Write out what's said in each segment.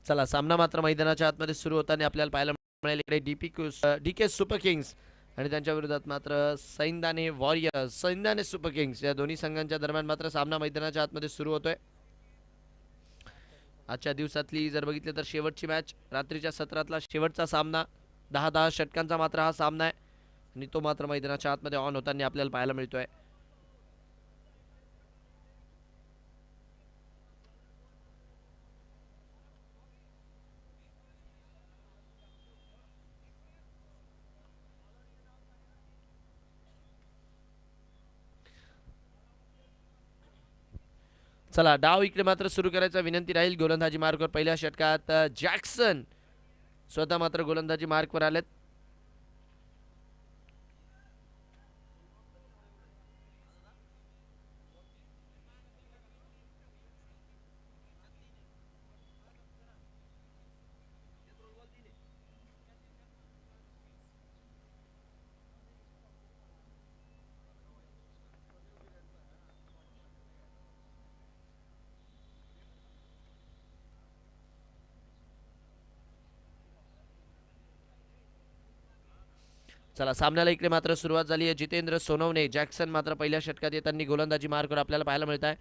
चला सामना मात्र मैदानाच्या आतमध्ये सुरू होताना आपल्याला पाहायला मिळेल इकडे डीके सुपर किंग्स आणि त्यांच्या विरोधात मात्र सैंदाने वॉरियर्स, सैंदाने सुपर किंग्स या दोन्ही संघांच्या दरम्यान मात्र सामना मैदानाच्या आतमध्ये सुरू होतोय. आजच्या दिवसातली जर बघितलं तर शेवटची मॅच, रात्रीच्या सत्रातला शेवटचा सामना, 10-10 षटकांचा मात्र हा सामना आहे आणि तो मात्र मैदानाच्या आतमध्ये ऑन होताना आपल्याला पाहायला मिळतोय. चला डाव इकडे मात्र सुरू करायचा विनंती राहील. गोलंदाजी मार्कवर पहिल्या षटकात जॅक्सन स्वतः मात्र गोलंदाजी मार्कवर आलेत. चला सामन्याला इकडे मात्र सुरुवात झाली आहे. जितेंद्र सोनवणे, जॅक्सन मात्र पहिल्या षटकात येताना गोलंदाजी मार्कवर आपल्याला पाहायला मिळत आहे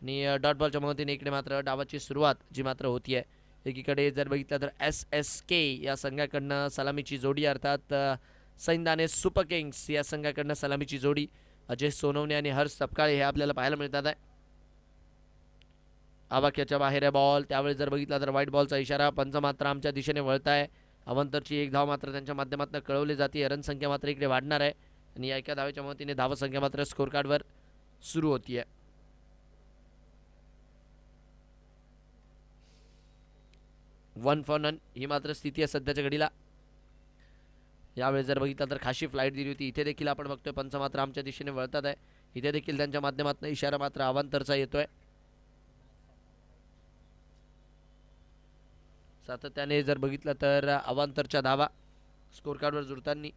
आणि डॉट बॉलच्या मदतीने इकडे मात्र डावाची सुरुवात जी मात्र होतीये. एकीकडे जर बघितलं तर SSK या संघाकडनं सलामीची जोडी, अर्थात सैंदाने सुपर किंग्स या संघाकडनं सलामीची जोडी अजय सोनवणे आणि हर्ष सपकाळे हे आपल्याला पाहायला मिळतात आहे. आवाक्याच्या बाहेर आहे बॉल, त्यावेळेस जर बघितला तर व्हाईट बॉलचा इशारा. पंच मात्र आमच्या दिशेने वळत आहे. अवंतरची एक धाव मात्र त्यांच्या माध्यमातून कळवली जाते. रन संख्या मात्र इकडे वाढणार आहे आणि एका धावेच्या मदतीने धाव संख्या मात्र स्कोर कार्डवर सुरू होतीये. 1 for none ही मात्र स्थिती आहे सध्याच्या घडीला. यावेळेस जर बघितलं तर खाशी फ्लाईट दिली होती. इथे देखील आपण बघतोय पंच मात्र आमच्या दिशेने वळतात आहे. इथे देखील त्यांच्या माध्यमातून इशारा मात्र अवांतरचा येतोय. सातत्याने जर बघितलं तर अवांतरच्या धावा स्कोर कार्डवर जुळताना.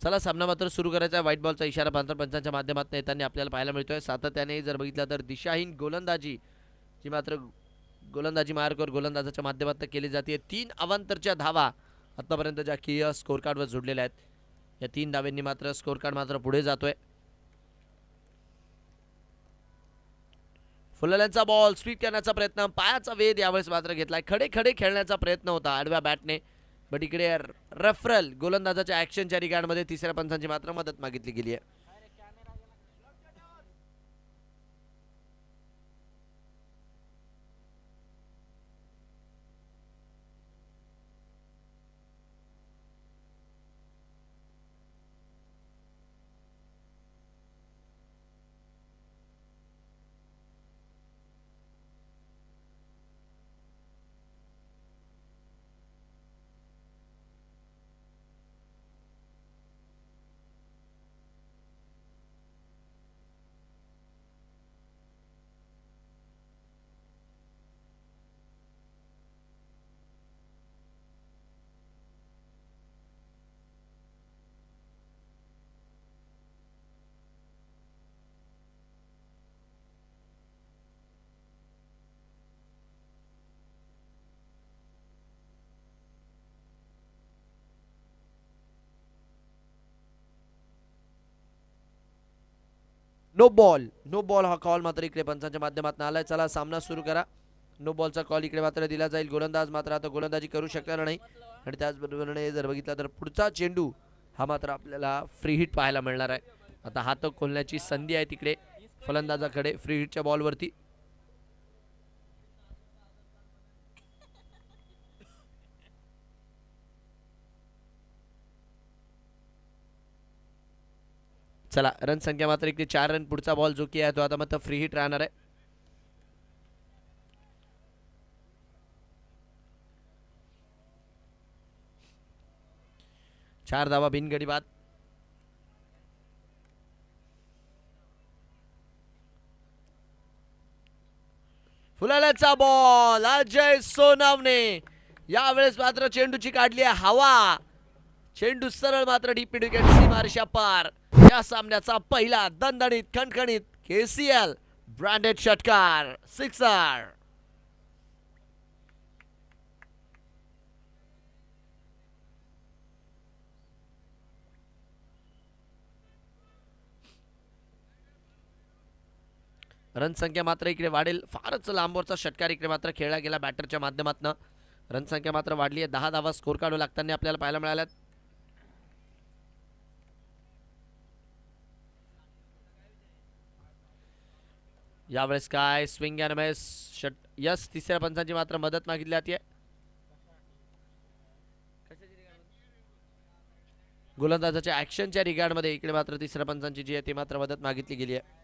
चला सामना मात्र सुरू करायचा. व्हाईट बॉलचा इशारा पंचांच्या माध्यमातून येताना आपल्याला पाहायला मिळतोय. सातत्याने जर बघितलं तर दिशाहीन गोलंदाजी जी मात्र गोलंदाजी मार्कवर गोलंदाजाच्या माध्यमातून केली जाते. 3 अवांतरच्या धावा आतापर्यंत ज्या की स्कोर कार्डवर जोडलेल्या आहेत, या 3 धावांनी मात्र स्कोर कार्ड मात्र पुढे जातोय. फुलल्यांचा बॉल स्वीप करण्याचा प्रयत्न, पायाचा वेध यावेळेस मात्र घेतलाय. खडे खडे खेळण्याचा प्रयत्न होता आडव्या बॅटने, बट इकडे रेफरल गोलंदाजाच्या ऍक्शनच्या रिगार्डमध्ये तिसऱ्या पंचांची मात्र मदत मागितली गेली आहे. नो बॉल हा कॉल मात्र इकडे पंचांच्या माध्यमातून आलाय. चला सामना सुरू करा. नो बॉलचा कॉल इकडे मात्र दिला जाईल. गोलंदाज मात्र आता गोलंदाजी करू शकणार नाही आणि त्याचबरोबर जर बघितलं तर पुढचा चेंडू हा मात्र आपल्याला फ्री हिट पाहायला मिळणार आहे. आता हात खोलण्याची संधी आहे तिकडे फलंदाजाकडे फ्री हिटच्या बॉलवरती. चला रन संख्या मात्र इकडे 4 रन. पुढचा बॉल जो की आहे तो आता मात्र फ्री हिट राहणार आहे. 4 धावा बिनगडी बाद. फुलाला संख्याचा बॉल अजय सोनवणे यावेळेस मात्र चेंडूची काढली आहे हवा. चेंडू सरळ मात्र डीप विकेट सीमारेषा पार. या सामन्याचा पहिला दणदणीत खणखणीत KCL ब्रँडेड षटकार सिक्सर. रनसंख्या मात्र इकडे वाढेल. फारच लांबवरचा षटकार इकडे मात्र खेळला गेला बॅटरच्या माध्यमातून. रनसंख्या मात्र वाढली आहे. 10 धावा स्कोर काढू लागताना आपल्याला पाहायला मिळाल्यात. यावेळेस काय स्विंग अँड मिस षट. यस, तिसऱ्या पंचांची मात्र मदत मागितली जाते. गोलंदाजाच्या ऍक्शनच्या रिगार्डमध्ये इकडे मात्र तिसऱ्या पंचांची जी आहे ती मात्र मदत मागितली गेली आहे.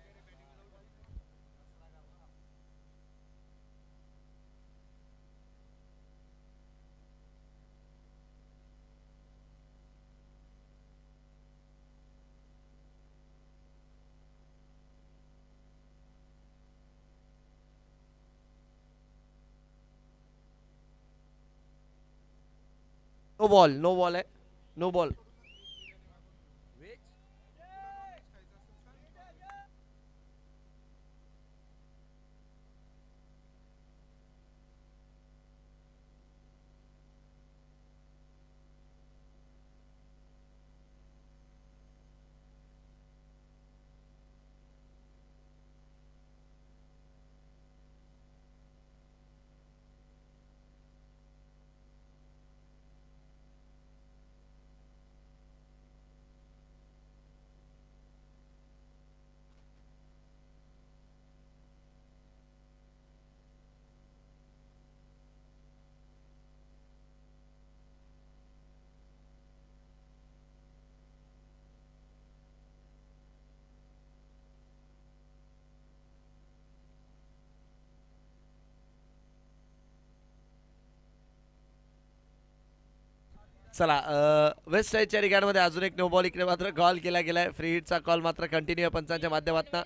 नो बॉल, नो बॉल आहे, नो बॉल. चला वेस्ट साईडच्या रिगार्डमध्ये अजून एक नो बॉल इकडे मात्र कॉल केला गेलाय. फ्री हिटचा कॉल मात्र कंटिन्यू आहे पंचांच्या माध्यमातून.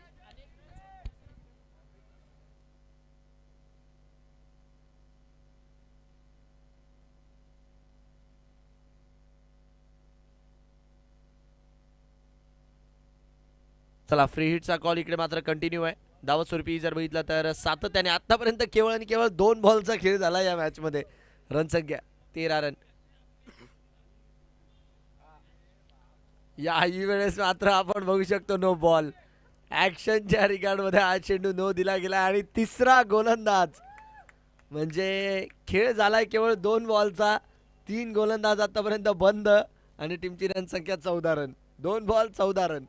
चला फ्री हिटचा कॉल इकडे मात्र कंटिन्यू आहे. धावत स्वरूपी जर बघितलं तर सातत्याने आतापर्यंत केवळ आणि केवळ 2 बॉलचा खेळ झाला या मॅच मध्ये. रनसंख्या 13 रन. याही वेळेस मात्र आपण बघू शकतो नो बॉल. ऍक्शनच्या रिगार्डमध्ये हा चेंडू नो दिला गेला आणि तिसरा गोलंदाज म्हणजे खेळ झालाय केवळ 2 बॉलचा. 3 गोलंदाज आतापर्यंत बंद आणि टीमची रनसंख्या 14 रन. 2 ball 14 run.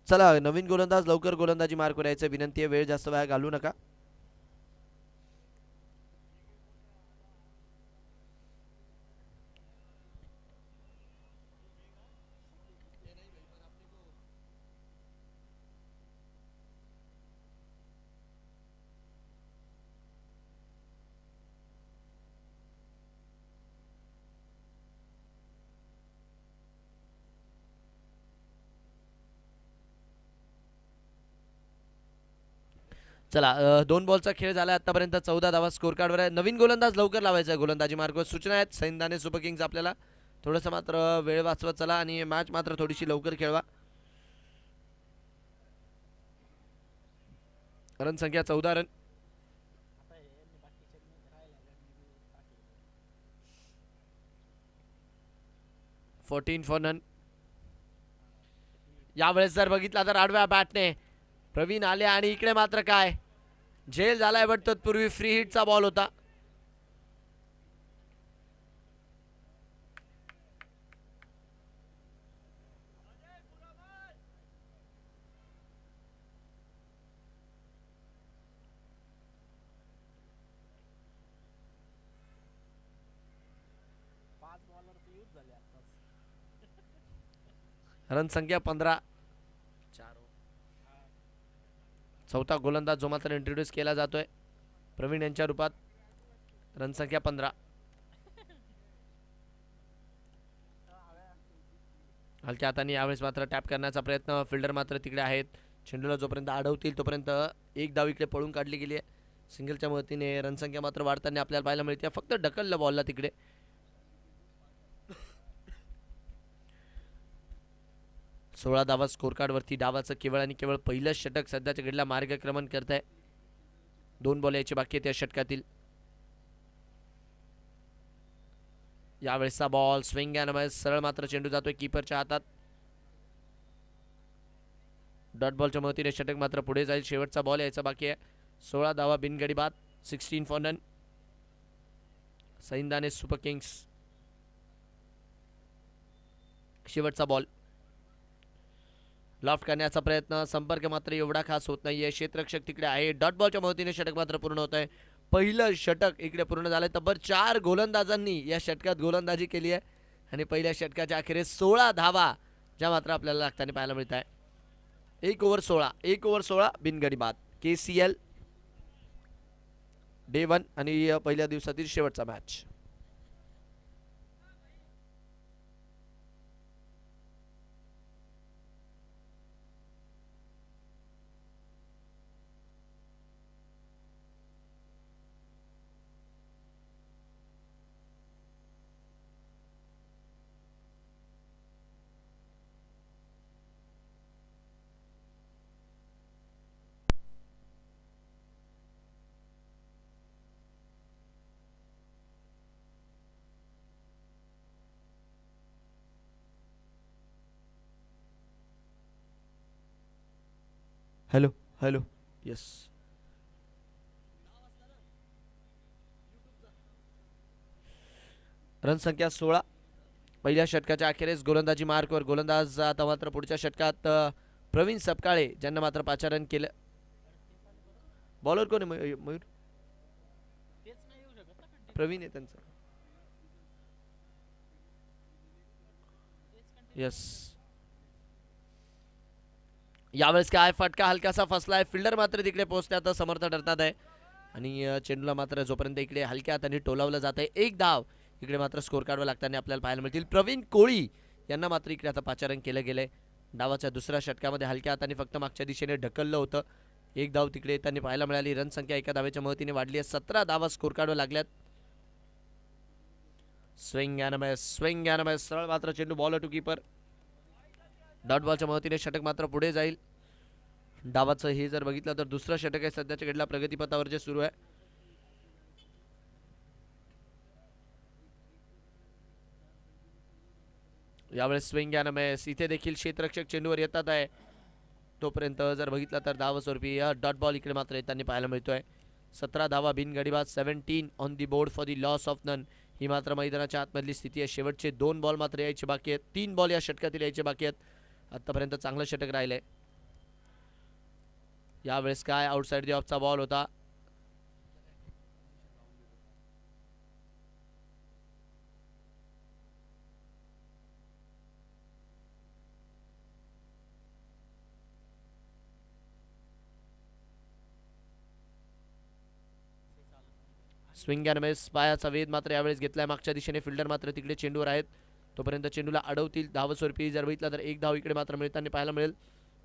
चला नवीन गोलंदाज लवकर गोलंदाजी मार्कवर यायचं विनंती आहे. वेळ जास्त वेळ घालू नका. चला 2 बॉलचा खेळ झाला आतापर्यंत. 14 धावा स्कोर कार्डवर आहे. नवीन गोलंदाज लवकर लावायचा आहे गोलंदाजी मार्कवर. सूचना आहेत सैनदाने सुपर किंग्स आपल्याला. थोडंसं मात्र वेळ वाचवत चला आणि मॅच मात्र थोडीशी लवकर खेळवा. रनसंख्या 14 रन. Fourteen for none. यावेळेस जर बघितला तर आडव्या बॅटने प्रवीण आले आणि इकडे मात्र काय झेल झालाय. बट तत्पूर्वी फ्री हिटचा बॉल होता. रनसंख्या 15. चौथा गोलंदाज जो मात्र इंट्रोड्यूस केला जातोय प्रवीण यांच्या रूपात. रनसंख्या 15. हलक्या हाताने यावेळेस मात्र टॅप करण्याचा प्रयत्न. फिल्डर मात्र तिकडे आहेत. चेंडूला जोपर्यंत अडवतील तोपर्यंत एक धाव इकडे पळून काढली गेली आहे. सिंगलच्या मदतीने रनसंख्या मात्र वाढताना आपल्याला पाहायला मिळते. फक्त ढकललं बॉलला तिकडे. 16 धावा स्कोर कार्डवरती. डावाचं केवळ आणि केवळ पहिलंच षटक सध्याच्या घडीला मार्गक्रमण करत आहे. 2 बॉल यायचे बाकी आहेत या षटकातील. यावेळेसचा बॉल स्विंग अँड सरळ मात्र चेंडू जातोय कीपरच्या हातात. डॉट बॉलच्या मदतीने षटक मात्र पुढे जाईल. शेवटचा बॉल यायचा बाकी आहे. 16 धावा बिनगडी बाद. 16 for none. Saindane super kings. शेवटचा बॉल. लॉफ्ट करण्याचा प्रयत्न. संपर्क मात्र एवढा खास होत नाहीये. क्षेत्ररक्षक तिकडे आहे. डॉट बॉलच्या मदतीने षटक मात्र पूर्ण होत आहे. पहिलं षटक इकडे पूर्ण झालंय. तब्बल 4 गोलंदाजांनी या षटकात गोलंदाजी केली आहे आणि पहिल्या षटकाच्या अखेरीस 16 धावा ज्या मात्र आपल्याला लागताना पाहायला मिळत आहे. 1 ओव्हर 16 बिनगडी बाद. KCL डे 1 आणि पहिल्या दिवसातील शेवटचा मॅच. Hello hello yes. रनसंख्या 16. पहिल्या षटकाच्या अखेरीस गोलंदाजी मार्कवर. गोलंदाज आता मात्र पुढच्या षटकात प्रवीण सपकाळे ज्यांना मात्र 5 रन केलं. बॉलर कोण आहे मयूर? प्रवीण आहे त्यांचं. येस. यावेळेस काय फटका हलकासा फसलाय. फिल्डर मात्र तिकडे पोहोचण्यात समर्थ ठरतात आहे आणि चेंडूला मात्र जोपर्यंत इकडे हलक्या हाताने टोलावलं जात आहे. 1 धाव इकडे मात्र स्कोर कार्डवर लागताना आपल्याला पाहायला मिळतील. प्रवीण कोळी यांना मात्र इकडे आता 5 रन केलं गेलंय. डावाच्या दुसऱ्या षटकामध्ये हलक्या हाताने फक्त मागच्या दिशेने ढकललं होतं. 1 धाव तिकडे त्यांनी पाहायला मिळाली. रनसंख्या एका धावेच्या मदतीने वाढली आहे. 17 धावा स्कोर कार्डवर लागल्यात. स्विंग अँड मिस सरळ मात्र चेंडू बॉल टू कीपर. डॉट बॉलच्या मदतीने षटक मात्र पुढे जाईल. डावाचं हे जर बघितलं तर दुसरं षटक आहे सध्याच्या घडीला प्रगतीपथावर जे सुरू आहे. यावेळेस स्विंग अँड मिस. इथे देखील क्षेत्ररक्षक चेंडूवर येतात आहे. तोपर्यंत जर बघितलं तर धाव स्वरूपी डॉट बॉल इकडे मात्र येताना पाहायला मिळतोय. 17 धावा बिनगडीबाद. 17 on the board for the loss of none. ही मात्र मैदानाच्या आतमधली स्थिती आहे. शेवटचे 2 बॉल मात्र यायचे बाकी आहेत. 3 बॉल या षटकातील यायचे बाकी आहेत. आतापर्यंत चांगलं षटक राहिलंय. यावेळेस काय आउटसाइड दी ऑफचा बॉल होता. Swing and miss. पायाचा वेध मात्र यावेळेस घेतलाय. मागच्या दिशेने फिल्डर मात्र तिकडे चेंडूवर आहेत. तोपर्यंत चेंडूला अडवतील. धावस्वरूपी जर बघितला तर 1 धाव इकडे मात्र मिळताना पाहायला मिळेल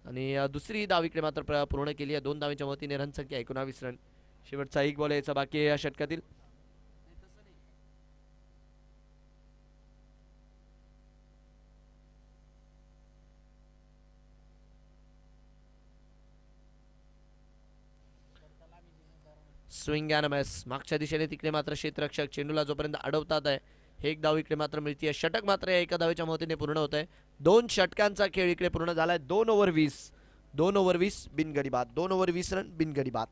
आणि दुसरी धाव इकडे मात्र पूर्ण केली आहे. 2 धावांच्या मदतीने रनसंख्या 19 रन. शेवटचा 1 बॉल यायचा बाकी आहे या षटकातील. Swing and miss. मागच्या दिशेने तिकडे मात्र क्षेत्ररक्षक चेंडूला जोपर्यंत अडवतात आहे. 1 धाव इकडे मात्र मिळते. षटक मात्र या एका धावेच्या मदतीने पूर्ण होत आहे. 2 षटकांचा खेळ इकडे पूर्ण झालाय. 2 ओव्हर 20 बिनगडी बाद. 2 ओव्हर 20 रन बिनगडी बाद.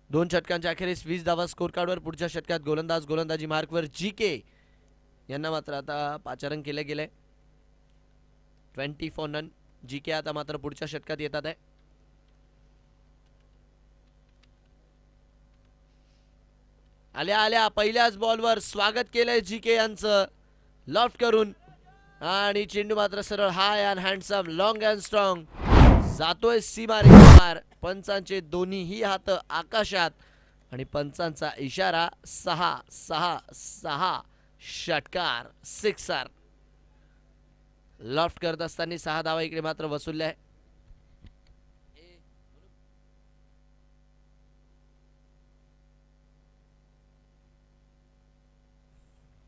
2 षटकांच्या अखेरीस 20 धावा स्कोर कार्डवर. पुढच्या षटकात गोलंदाजी मार्कवर GK यांना मात्र आता पाचारण केले गेले. 20 फॉर नन. GK आता मात्र पुढच्या षटकात येतात आहे. आल्या पहिल्याच बॉलवर स्वागत केलंय GK यांचं लॉफ्ट करून आणि चेंडू मात्र सरळ high and handsome long and strong जातोय सीमारेषेपार. पंचांचे दोन्हीही हात आकाशात आणि पंचांचा इशारा 6-6-6 षटकार सिक्सर. लॉफ्ट करत असताना 6 धावा इकडे मात्र वसूलल्या.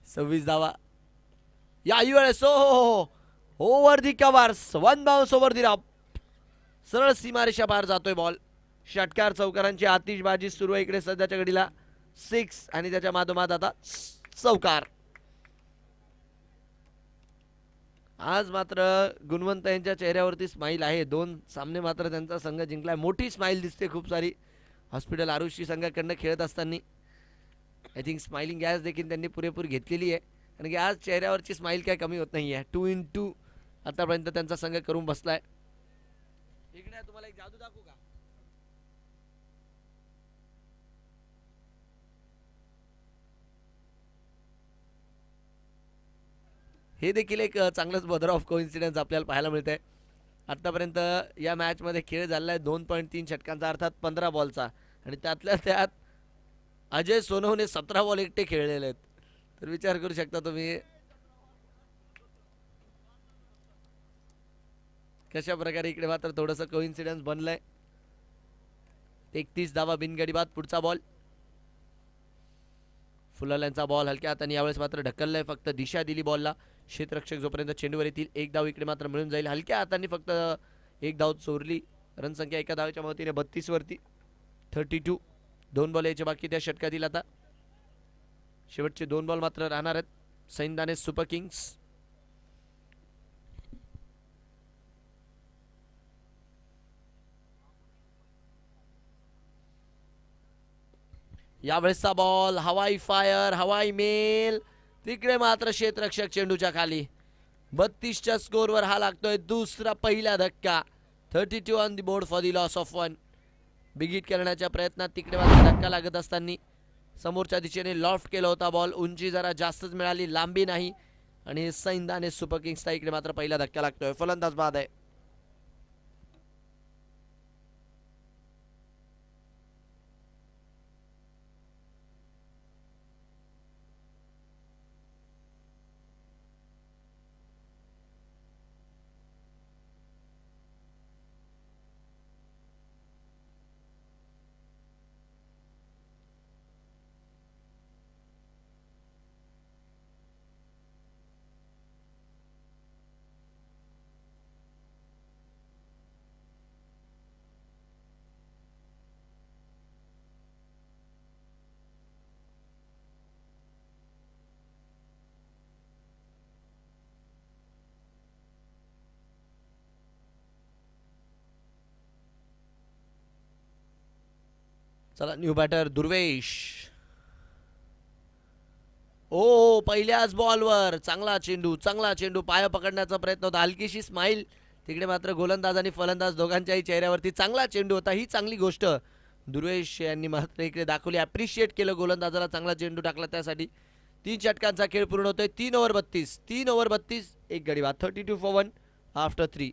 26 धावा याही वेळेस. हो over the covers. 1 bounce over the rope. सरळ सीमारेषा पार जातोय बॉल. षटकार चौकारांची आतिषबाजी सुरू आहे इकडे सध्याच्या घडीला. 6 आणि त्याच्या माधोमाध आता चौकार. आज मात्र गुणवंत यांच्या चेहऱ्यावरती स्माइल आहे. 2 सामने मात्र त्यांचा संघ जिंकलाय. मोठी स्माइल दिसते खूप सारी हॉस्पिटल आरुषी संघाकडनं खेळत असताना. आय थिंक स्माइलिंग गॅस देखील त्यांनी पुरेपूर घेतलेली आहे कारण की आज चेहऱ्यावरची स्माइल काय कमी होत नाही आहे. 2-2 आतापर्यंत त्यांचा संघ करून बसलाय. इकडे तुम्हाला एक जादू दाखवू का? हे देखील एक चांगलंच बदर ऑफ कोइन्सिडन्स आपल्याला पाहायला मिळतंय. आतापर्यंत या मॅच मध्ये खेळ झालेला आहे 2.3 षटकांचा अर्थात 15 बॉलचा आणि त्यातल्या त्यात अजय सोनवणे 17 बॉल एकटे खेळलेले आहेत. तर विचार करू शकता तुम्ही कशा प्रकारे इकडे मात्र थोडंसं कोइन्सिडन्स बनलंय. 31 धावा बिनगडी बाद. पुढचा बॉल फुलाल्यांचा बॉल हलक्या हाताने यावेळेस मात्र ढकललाय. फक्त दिशा दिली बॉलला. क्षेत्ररक्षक जोपर्यंत चेंडूवर येतील 1 धाव इकडे मात्र मिळून जाईल. हलक्या हाताने फक्त 1 धाव चोरली. रनसंख्या एका धावेच्या मदतीने 32 वरती. 32. 2 बॉल यायचे बाकी त्या षटकातील. आता शेवटचे 2 बॉल मात्र राहणार आहेत सैनदाने सुपर किंग्स. यावेळेसचा बॉल हवाई फायर हवाई मेल. तिकडे मात्र क्षेत्ररक्षक चेंडूच्या खाली. 32च्या स्कोरवर हा लागतोय दुसरा पहिला धक्का. 32 on the board for the loss of 1. Big hit करण्याच्या प्रयत्नात तिकडे मात्र धक्का लागत असताना समोरच्या दिशेने लॉफ्ट केला होता बॉल. उंची जरा जास्तच मिळाली, लांबी नाही आणि सैनदाने सुपर किंग्सचा इकडे मात्र पहिला धक्का लागतोय. फलंदाज बाद आहे. चला न्यू बॅटर दुर्वेश. ओ पहिल्याच बॉलवर चांगला चेंडू पाया पकडण्याचा प्रयत्न होता. हलकीशी स्माइल तिकडे मात्र गोलंदाज आणि फलंदाज दोघांच्याही चेहऱ्यावरती. चांगला चेंडू होता, ही चांगली गोष्ट दुर्वेश यांनी मात्र इकडे दाखवली. अप्रिशिएट केलं गोलंदाजाला, चांगला चेंडू टाकला त्यासाठी. 3 षटकांचा खेळ पूर्ण होतोय. 3 ओव्हर 32 एक गडी बाद. 32 फॉर 1 आफ्टर 3.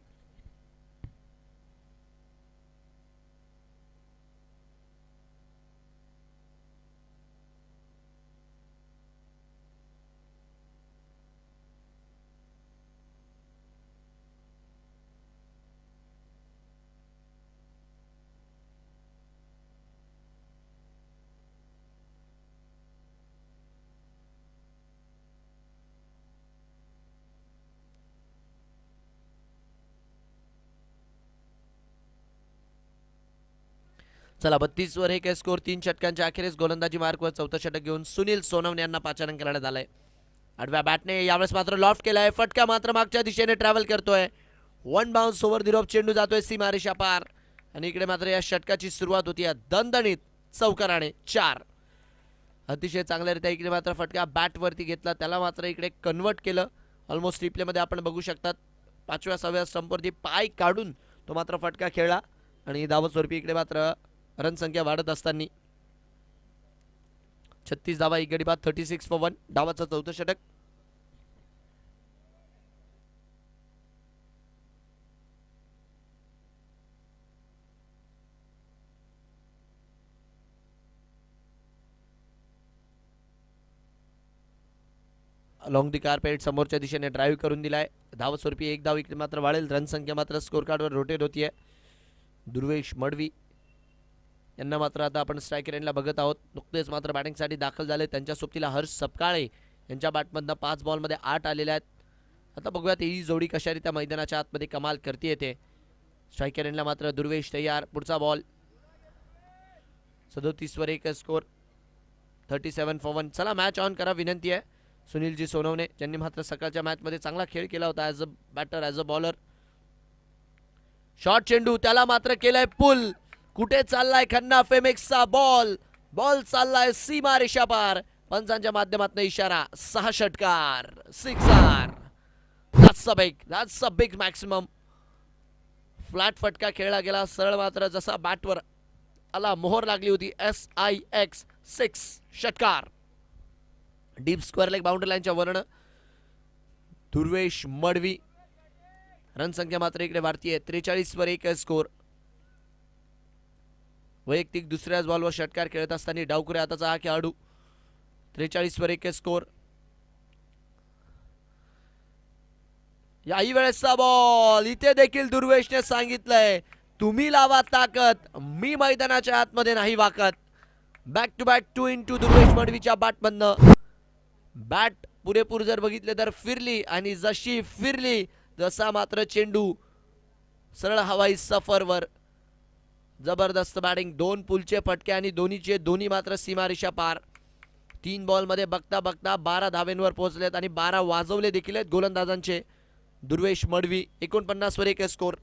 चला 32 वर एक स्कोर. 3 षटकांच्या अखेरीस गोलंदाजी मार्कवर 4थं षटक घेऊन सुनील सोनवणे यांना पाचारण करण्यात आलंय. आडव्या बॅटने यावेळेस मात्र लॉफ्ट केलाय. फटका मात्र मागच्या दिशेने ट्रॅव्हल करतोय. 1 बाउन्स ओव्हर दी रॉप. चेंडू जातोय सीमारेषा पार आणि इकडे मात्र या षटकाची सुरुवात होती दणदणीत चौकाराने 4. अतिशय चांगल्यारीत्या इकडे मात्र फटका बॅट वरती घेतला, त्याला मात्र इकडे कन्वर्ट केलं. ऑलमोस्ट रिप्ले मध्ये आपण बघू शकतात 5व्या 6व्या स्टंपवरती पाय काढून तो मात्र फटका खेळला आणि धावा स्वरूपी इकडे मात्र रन संख्या वाढत असताना 36 धावा एक गडी बाद 36 for 1. डावाचं चौथं षटक. लॉंग दी कार्पेट समोरच्या दिशेने ड्राईव्ह करून दिलाय. धाव स्वरूपी एक धाव इकडे मात्र वाढेल. रन संख्या मात्र स्कोर कार्डवर रोटेट होतीये. दुर्वेश मडवी यांना मात्र आता आपण स्ट्राईक रेंजला बघत आहोत. नुकतेच मात्र बॅटिंगसाठी दाखल झाले. त्यांच्या सोबतीला हर्ष सपकाळे यांच्या बॅटमधनं 5 बॉलमध्ये 8 आलेल्या आहेत. आता बघूयात ही जोडी कशारित्या मैदानाच्या आतमध्ये कमाल करते येते. स्ट्राईक रेंजला मात्र दुर्वेश तयार. पुढचा बॉल 37 वर 1 स्कोर 37 for 1. चला मॅच ऑन करा विनंती आहे. सुनीलजी सोनवणे ज्यांनी मात्र सकाळच्या मॅचमध्ये चांगला खेळ केला होता as a batter as a bowler. Short चेंडू त्याला मात्र केलाय पुल. कुठे चाललाय खन्ना फेमिक्सचा बॉल. बॉल चाललाय सीमा रेषा पार. पंचांच्या माध्यमातून इशारा. 6 षटकार 6R. That's a big maximum. Flat फटका खेळला गेला सरळ मात्र जसा बॅटवर आला मोहर लागली होती. SIX 6 षटकार. डीप स्क्वेअर लेग बाउंड्री लाईनच्या वर्ण दुर्वेश मडवी. रन संख्या मात्र इकडे वाढतीये 43 वर 1 स्कोर. वैयक्तिक दुसऱ्याच बॉलवर षटकार खेळत असताना डावकुरे हाताचा हा खेळाडू. 43 वर 1 स्कोर. याही वेळेसचा बॉल. इथे देखील दुर्वेशने सांगितलंय तुम्ही लावा ताकद, मी मैदानाच्या आतमध्ये नाही वाकत. Back to back 2 into Durvesh मडवीच्या बॅटमधनं. बॅट पुरेपूर जर बघितले तर फिरली आणि जशी फिरली जसा मात्र चेंडू सरळ हवाई सफरवर. जबरदस्त बॅटिंग. 2 पुलचे फटके आणि दोन्ही मात्र सीमारेषा पार. 3 बॉलमध्ये बघता बघता 12 धावेंवर पोहोचलेत आणि 12 वाजवले देखील आहेत गोलंदाजांचे. दुर्वेश मडवी 49 वर 1 स्कोर.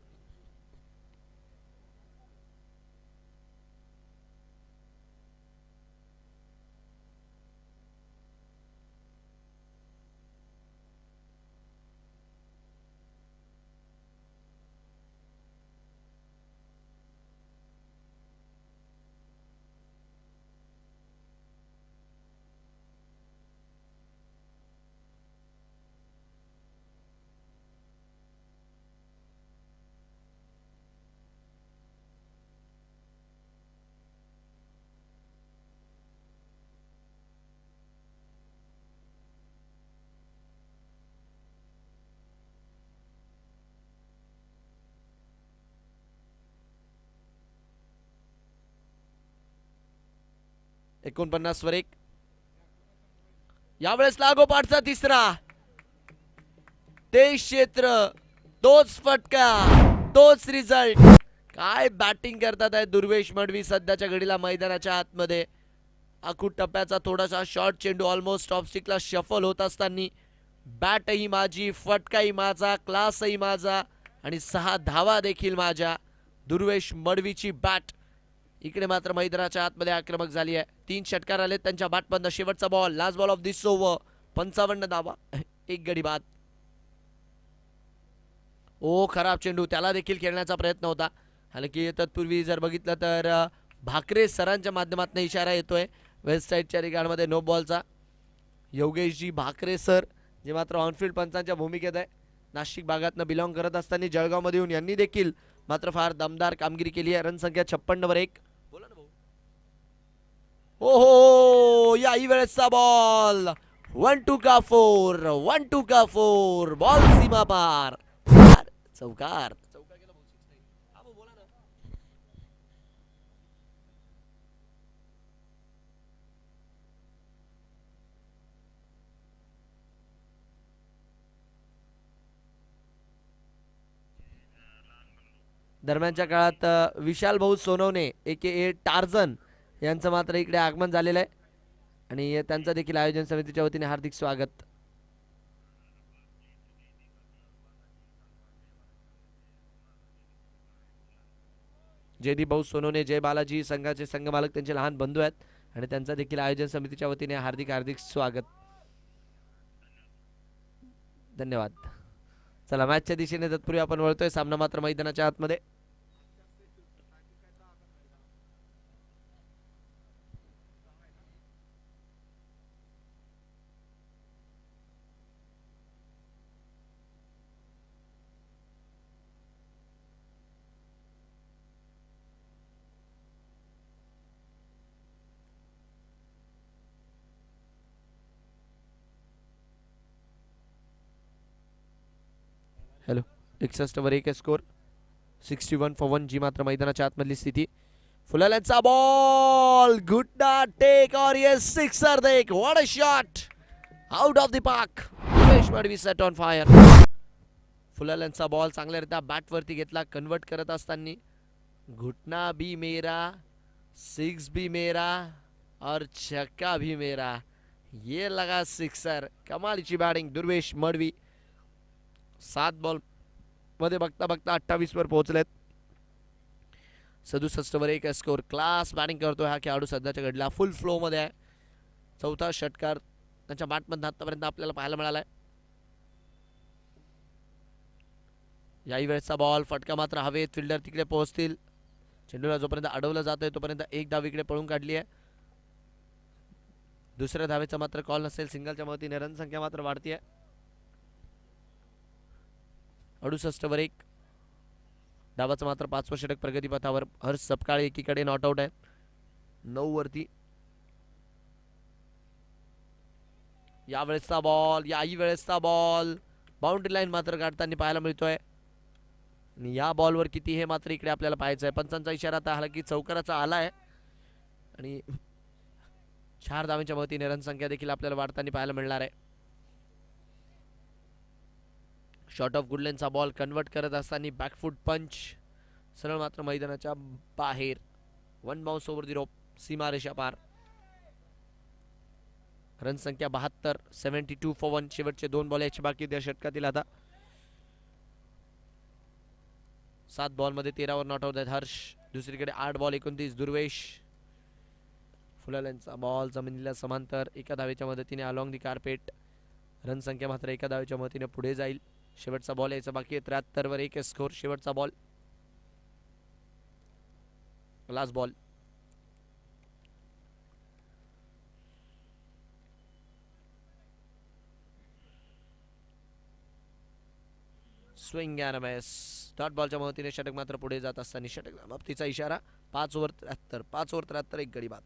एकोणपन्नास वर 1. यावेळेस लागोपाठचा तिसरा. ते क्षेत्र तोच फटका तोच रिझल्ट. काय बॅटिंग करतात आहे दुर्वेश मडवी सध्याच्या घडीला मैदानाच्या आतमध्ये. आखूट टप्प्याचा थोडासा शॉर्ट चेंडू ऑलमोस्ट ऑफस्टिकला शफल होत असताना बॅटही माझी, फटकाही माझा, क्लासही माझा आणि 6 धावा देखील माझ्या. दुर्वेश मडवीची बॅट इकडे मात्र मैदानाच्या आतमध्ये आक्रमक झाली आहे. 3 षटकार आले त्यांच्या बॅटमधनं. शेवटचा ball last ball of this over 55 धावा 1 गडी बाद. ओ खराब चेंडू. त्याला देखील खेळण्याचा प्रयत्न होता. हालांकी तत्पूर्वी जर बघितलं तर भाकरे सरांच्या माध्यमातून इशारा येतोय वेस्ट साईडच्या रिगार्डमध्ये नो बॉलचा. योगेशजी भाकरे सर जे मात्र ऑनफिल्ड पंचांच्या भूमिकेत आहे. नाशिक भागातनं बिलॉंग करत असताना जळगावमध्ये येऊन यांनी देखील मात्र फार दमदार कामगिरी केली आहे. रन संख्या 56 वर 1. बोला ना भाऊ. हो याही वेळेसचा बॉल 1-2 का 4 1-2 का 4. बॉल सीमा पार. चौकार. दरम्यानच्या काळात विशाल भाऊ सोनवणे AKA टार्झन यांचं मात्र इकडे आगमन झालेलं आहे आणि त्यांचं देखील आयोजन समितीच्या वतीने हार्दिक स्वागत. जयदीप भाऊ सोनवणे, जय बालाजी संघाचे संघमालक त्यांचे लहान बंधू आहेत आणि त्यांचा देखील आयोजन समितीच्या वतीने हार्दिक हार्दिक स्वागत. धन्यवाद. चला मॅचच्या दिशेने तत्पूर्वी आपण वळतोय. सामना मात्र मैदानाच्या आतमध्ये. हॅलो. 61 वर 1 स्कोर. 61 for 1 जी मात्र मैदानाच्या आतमधली स्थिती. फुलाल्यांचा बॉल गुड्डा टेक और ये सिक्सर देख. What a shot out of the park. Suresh Madvi set on fire. फुलाल्यांचा बॉल चांगल्यारीत्या बॅटवरती घेतला. कन्वर्ट करत असताना घुटना भी मेरा, सिक्स भी मेरा और छक्का भी मेरा. ये लगा सिक्सर. कमालीची बॅटिंग दुर्वेश मडवी. 7 बॉल मध्ये बघता बघता 28 वर पोहोचलेत. 67 वर 1 स्कोर. क्लास बॅटिंग करतोय हा खेळाडू सध्याच्या घडला. फुल फ्लो मध्ये आहे. चौथा षटकार त्यांच्या बॅटमधून आतापर्यंत आपल्याला पाहायला मिळालाय. याही वेळेचा बॉल फटका मात्र हवेत. फिल्डर तिकडे पोहोचतील. चेंडूला जोपर्यंत अडवलं जातोय तोपर्यंत एक धाव इकडे पळून काढली आहे. दुसऱ्या धावेचा मात्र कॉल नसेल. सिंगलच्या मदतीने रन संख्या मात्र वाढतीये. 68 वर 1. डावाचं मात्र 5वं षटक प्रगतीपथावर. हर्ष सपकाळे एकीकडे नॉट आउट आहे 9 वरती. यावेळेसचा बॉल, याही वेळेसचा बॉल बाउंड्री लाईन मात्र काढताना पाहायला मिळतोय. आणि या बॉलवर किती हे मात्र इकडे आपल्याला पाहायचं आहे. पंचांचा इशारा आता हलकी चौकाराचा आला आहे आणि 4 धावांच्या मदतीने रन संख्या देखील आपल्याला वाढताना पाहायला मिळणार आहे. शॉर्ट ऑफ गुडलेनचा बॉल कन्वर्ट करत असताना बॅकफूट पंच सरळ मात्र मैदानाच्या बाहेर. 1 बाउन्स ओव्हर द रोप. सीमारेषा पार. रन संख्या 72. 72 for 1. शेवटचे 2 बॉल याची बाकी त्या षटकातील. आता 7 बॉल मध्ये 13 वर नॉट आउट आहेत हर्ष. दुसरीकडे 8 बॉल 29 दुर्वेश. फुलाल्यांचा बॉल जमिनीला समांतर. एका धावेच्या मदतीने अलॉंग दी कार्पेट. रन संख्या मात्र एका धावेच्या मदतीने पुढे जाईल. शेवटचा बॉल यायचा बाकी आहे. 73 वर 1 स्कोर. शेवटचा ball. Last ball. Swing and miss. Dot बॉलच्या मदतीने षटक मात्र पुढे जात असताना षटक समाप्तीचा इशारा. 5 ओव्हर 73. 5 ओव्हर 73 एक गडी बाद.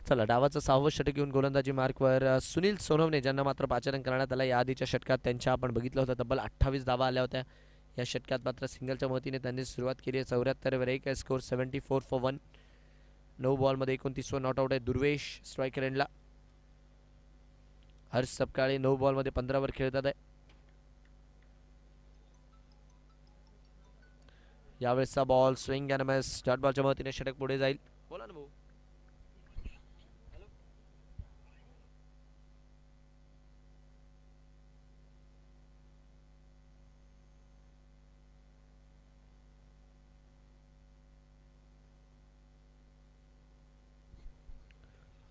चला डावाचं 6वं षटक घेऊन गोलंदाजी मार्कवर सुनील सोनवणे ज्यांना मात्र पाचारण करण्यात आला. या आधीच्या षटकात त्यांच्या आपण बघितलं होतं तब्बल 28 धावा आल्या होत्या. या षटकात मात्र सिंगलच्या मदतीने त्यांनी सुरुवात केली आहे. 74 वर 1 score. 74 for 1. 9 बॉलमध्ये 29 were not out आहे दुर्वेश स्ट्रायकर एंडला. हर्ष सपकाळे 9 बॉलमध्ये 15 वर खेळतात आहे. यावेळेसचा ball swing and miss. Dot बॉलच्या मदतीने षटक पुढे जाईल. बोला ना भाऊ.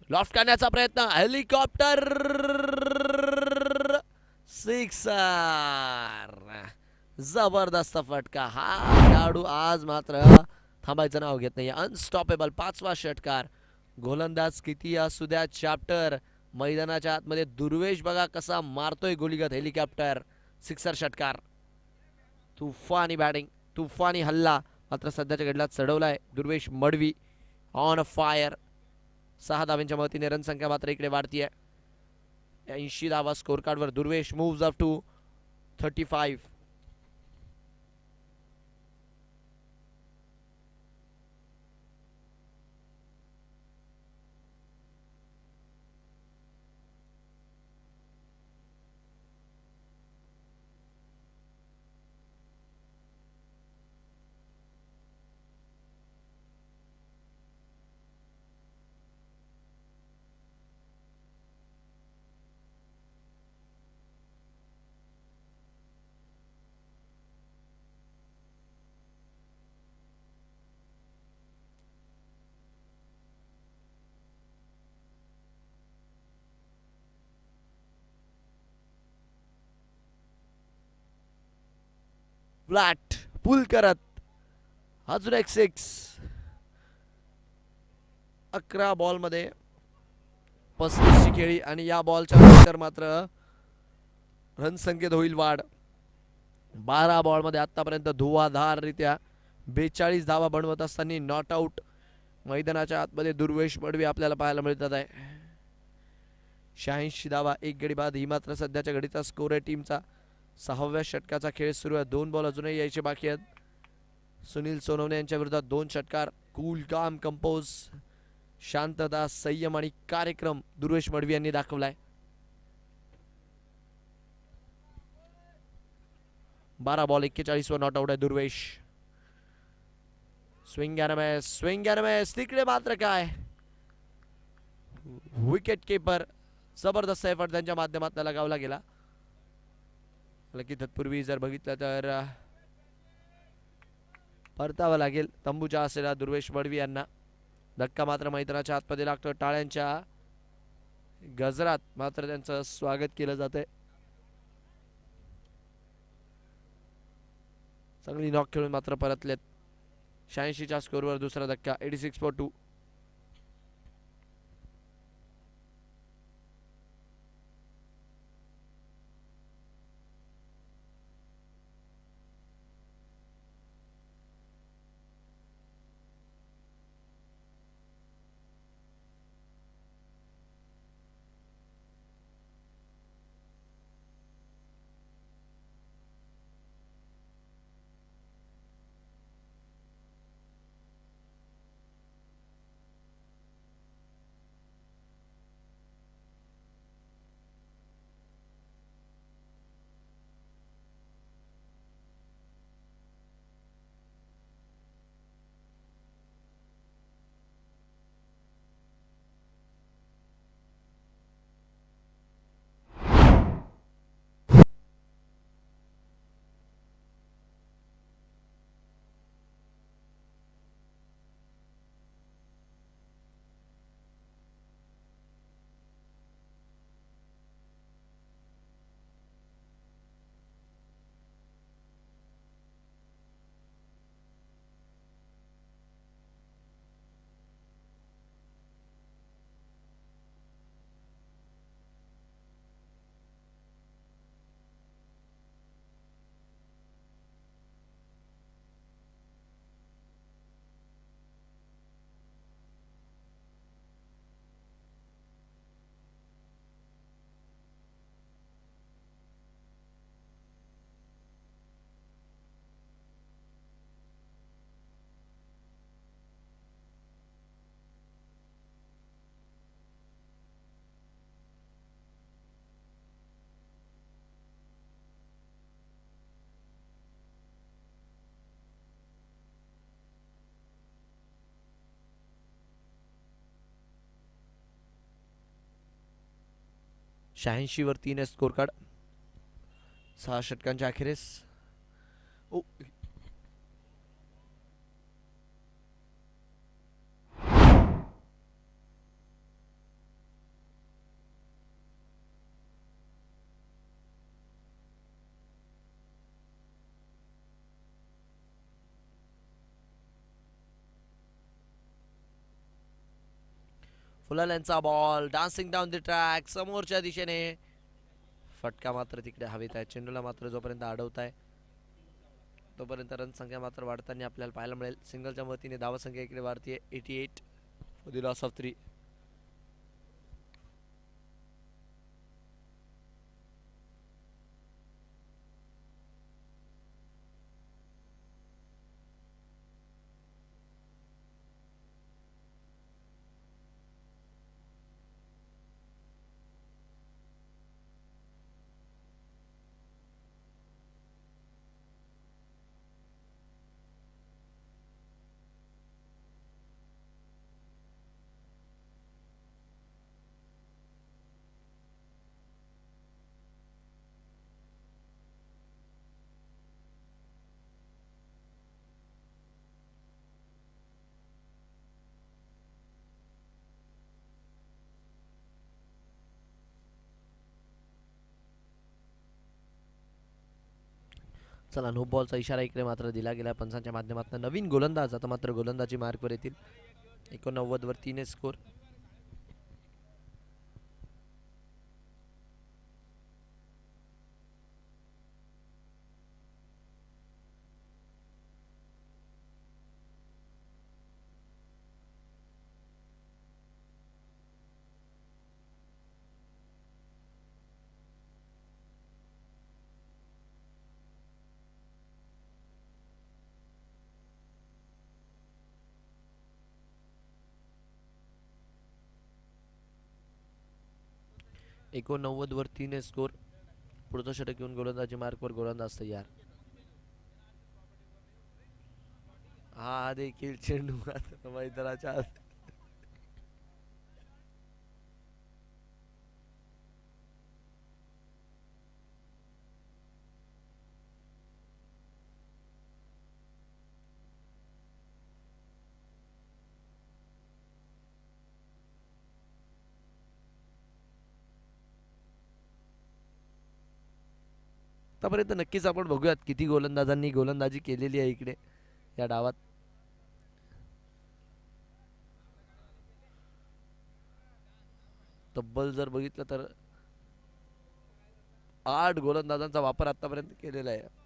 लॉफ्ट करण्याचा प्रयत्न. Helicopter sixer. जबरदस्त फटका. हा खेळाडू आज मात्र थांबायचं नाव घेत नाही. अनस्टॉपेबल 5वा षटकार. गोलंदाज किती असू द्या चॅप्टर, मैदानाच्या आतमध्ये दुर्वेश बघा कसा मारतोय गोलीगत हेलिकॉप्टर. सिक्सर षटकार. तुफानी बॅटिंग, तुफानी हल्ला मात्र सध्याच्या घडीला चढवलाय दुर्वेश मडवी. On fire. 6 धावांच्या मदतीने रनसंख्या मात्र इकडे वाढतीये. 80 धावा स्कोर कार्डवर. Durvesh moves up to 35. Flat pull करत अजून एक 6. 11 बॉलमध्ये 35ची खेळी आणि या बॉलच्या नंतर मात्र रनसंख्येत होईल वाढ. 12 बॉलमध्ये आतापर्यंत धुवाधाररित्या 42 धावा बनवत असताना नॉट आउट. मैदानाच्या आतमध्ये दुर्वेश मडवी आपल्याला पाहायला मिळतात आहे. 86 धावा, 1 गडी बाद. ही मात्र सध्याच्या घडीचा स्कोर आहे टीमचा. 6व्या षटकाचा खेळ सुरू आहे. 2 बॉल अजूनही यायचे बाकी आहेत. सुनील सोनवणे यांच्या विरोधात 2 षटकार. कूल काम कंपोज, शांतता, संयम आणि कार्यक्रम दुर्वेश मडवी यांनी दाखवलाय. 12 बॉल 41 वर नॉट आउट आहे Durvesh. Swing and miss, swing and miss. तिकडे मात्र काय विकेट कीपर. जबरदस्त एफर्ट त्यांच्या माध्यमातून लगावला गेला. की तत्पूर्वी जर बघितलं तर परतावं लागेल तंबूच्या असलेला दुर्वेश मडवी यांना. धक्का मात्र मैदानाच्या आतमध्ये लागतो. टाळ्यांच्या गजरात मात्र त्यांचं स्वागत केलं जातंय. चांगली नॉक खेळून मात्र परतलेत. 86च्या स्कोरवर दुसरा धक्का. 86-2. वर 3 स्कोर कार्ड. 6 षटकांच्या अखेरीस. ओ फुलाल यांचा ball dancing down the track समोरच्या दिशेने. फटका मात्र तिकडे हवेत आहे. चेंडूला मात्र जोपर्यंत अडवत आहे तोपर्यंत रन संख्या मात्र वाढताना आपल्याला पाहायला मिळेल. सिंगलच्या मदतीने धावसंख्या इकडे वाढते 88 फॉर द लॉस ऑफ 3. चला नो बॉलचा इशारा इकडे मात्र दिला गेला पंचांच्या माध्यमातून. नवीन गोलंदाज आता मात्र गोलंदाजी मार्कवर येतील. 89 वर 3 स्कोर. वर 3 स्कोर. पुढचं षटक येऊन गोलंदाजी मार्कवर गोलंदाज तयार. हा देखील चेंडू मैदानाच्या आत. आतापर्यंत नक्कीच आपण बघूयात किती गोलंदाजांनी गोलंदाजी केलेली आहे इकडे या डावात. तब्बल जर बघितलं तर 8 गोलंदाजांचा वापर आतापर्यंत केलेला आहे.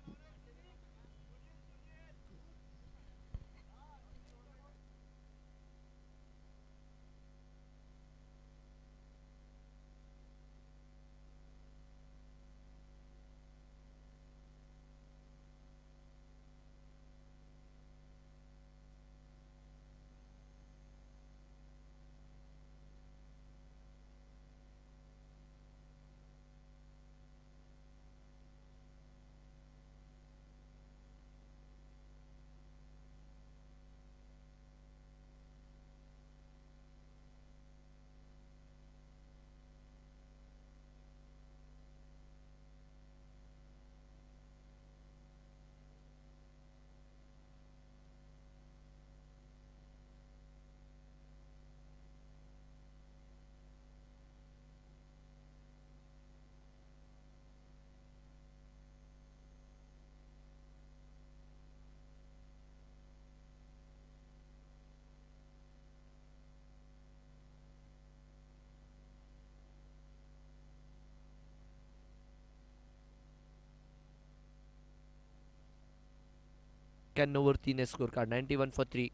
वर 3 स्कोर कार्ड. 91 फॉर 3.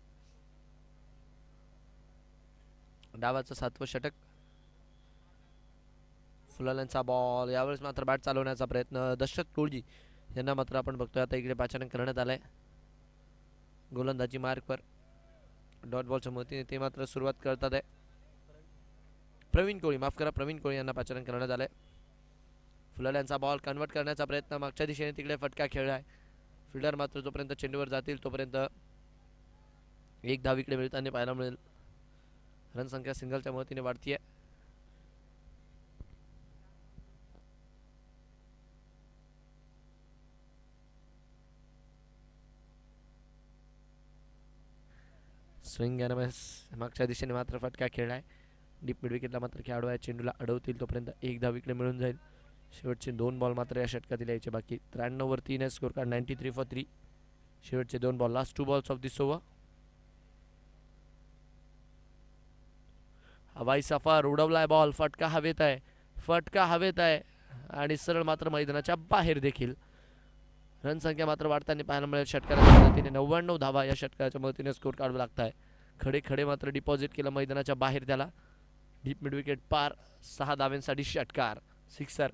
डावाचं 7वं षटक. फुलाल्यांचा बॉल. यावेळेस मात्र बॅट चालवण्याचा प्रयत्न दशरथ कोळजी यांना मात्र आपण बघतोय आता इकडे पाचारण करण्यात आलंय गोलंदाजी मार्कवर. डॉट बॉलच्या मदतीने ते मात्र सुरुवात करतात आहे. प्रवीण कोळी, माफ करा, प्रवीण कोळी यांना पाचारण करण्यात आलंय. फुलाल्यांचा बॉल कन्वर्ट करण्याचा प्रयत्न मागच्या दिशेने तिकडे फटका खेळलाय. फिल्डर मात्र जोपर्यंत चेंडूवर जातील तोपर्यंत एक धाव इकडे मिळताना पाहायला मिळेल. रन संख्या सिंगलच्या मदतीने वाढतीये. स्विंग अँड मिस मागच्या दिशेने मात्र फटका खेळलाय. डीप मिड विकेटला मात्र खेळाडू आहे. चेंडूला अडवतील तोपर्यंत एक धाव इकडे मिळून जाईल. शेवटचे 2 बॉल मात्र या षटकातील यायचे बाकी. 93 वर 3 स्कोर कार्ड. 93 फॉर 3. शेवटचे 2 ball. Last 2 balls of this over. हवाई सफर उडवलाय बॉल, फटका हवेत आहे, फटका हवेत आहे आणि सरळ मात्र मैदानाच्या बाहेर देखील. रनसंख्या मात्र वाढताना पाहायला मिळेल. षटकाराच्या मदतीने 99 धावा या षटकाराच्या मदतीने स्कोर काढावा लागत आहे. खडे खडे मात्र डिपॉझिट केलं मैदानाच्या बाहेर त्याला. डीप मिड विकेट पार, 6 धाव्यांसाठी षटकार, सिक्सर.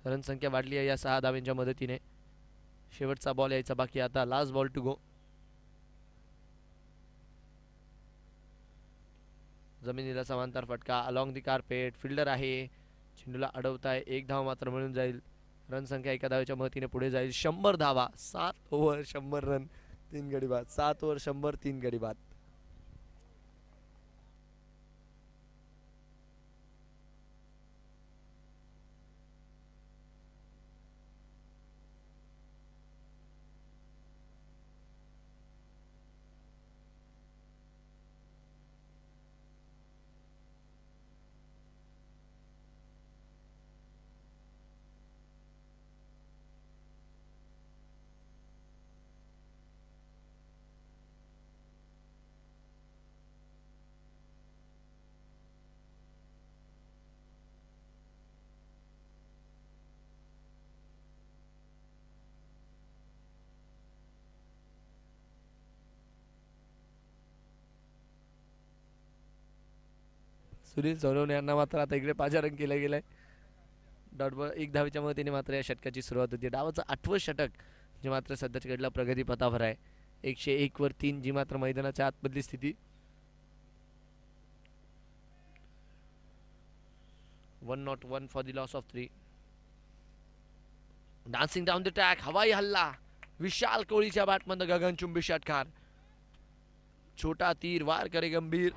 रनसंख्या वाढली आहे या 6 धाव्यांच्या मदतीने. शेवटचा बॉल यायचा बाकी आता, लास्ट बॉल टू गो. जमिनीला समांतर फटका, अलॉंग दी कार्पेट, फिल्डर आहे, चेंडूला अडवताय. 1 धाव मात्र मिळून जाईल. रनसंख्या 1 धावेच्या मदतीने पुढे जाईल. 100 धावा, 7 ओव्हर 100 रन, 3 गडी बाद. 7 ओव्हर 100, 3 गडी बाद. सुनील सोनवणे यांना मात्र आता इकडे पाचारण केलं गेलंय. डॉट बॉल 1 धावेच्या मदतीने मात्र या षटकाची सुरुवात होती. डावाचं 8वं षटक जे मात्र सध्याच्या घडीला प्रगतीपथावर आहे. 101 वर 3 जी मात्र मैदानाच्या आतमधली स्थिती. 101 for the loss of 3. Dancing down the track, हवाई हल्ला, विशाल कोहलीच्या बॅटमधून गगनचुंबी षटकार. छोटा तीर वार करे गंभीर,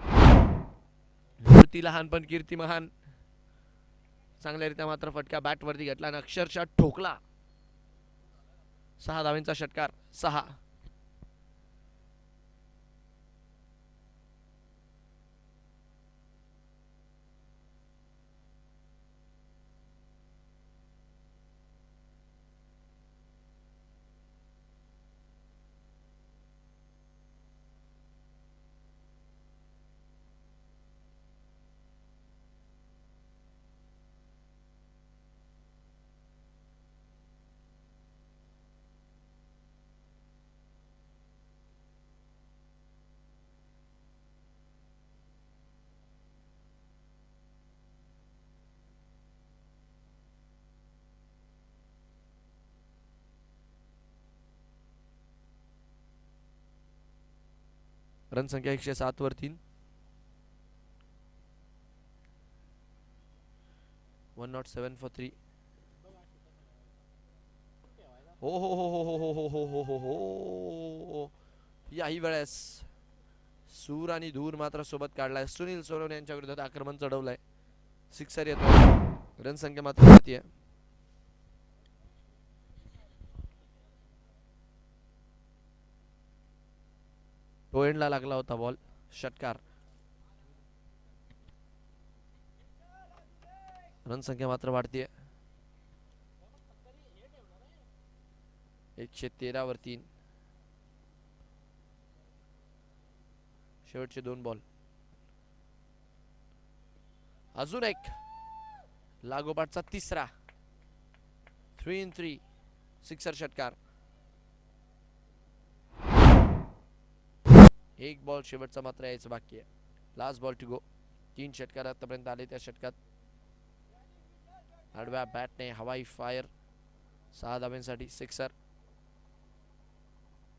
मूर्ती लहान पण कीर्ती महान. चांगल्यारीत्या मात्र फटका बॅट वरती घेतला आणि अक्षरशः ठोकला. 6 धावांचा षटकार, 6. रनसंख्या 107 वर 3. 107 फॉर 3. हो हो हो हो हो हो हो हो हो हो. याही वेळेस सूर आणि धूर मात्र सोबत काढलाय. सुनील सोनवणे यांच्या विरोधात आक्रमण चढवलंय. सिक्सर येतो. रनसंख्या मात्र होतीये. तो एंडला लागला होता बॉल, षटकार. रनसंख्या मात्र वाढतीये. 113 वर 3. शेवटचे 2 बॉल. अजून एक लागोपाठचा 3रा. 3 in 3 सिक्सर षटकार. 1 बॉल शेवटचा मात्र यायचं बाकी आहे. Last ball to go. 3 षटकार आतापर्यंत आले. त्या षटकात आडव्या बॅटने हवाई फायर, 6 धाव्यांसाठी सिक्सर.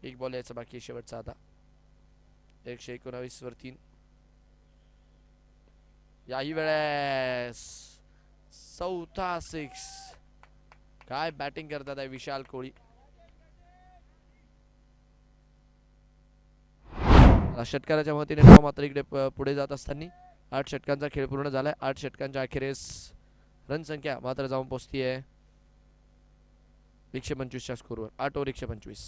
1 बॉल यायचा बाकी शेवटचा आता. 119 वर 3. याही वेळेस 4था 6. काय बॅटिंग करतात आहे विशाल कोहली. षटकाराच्या मदतीने डाव मात्र इकडे पुढे जात असताना 8 षटकांचा खेळ पूर्ण झालाय. 8 षटकांच्या अखेरीस रनसंख्या मात्र जाऊन पोहोचतीये 125च्या स्कोरवर. 8 ओव्हर 125.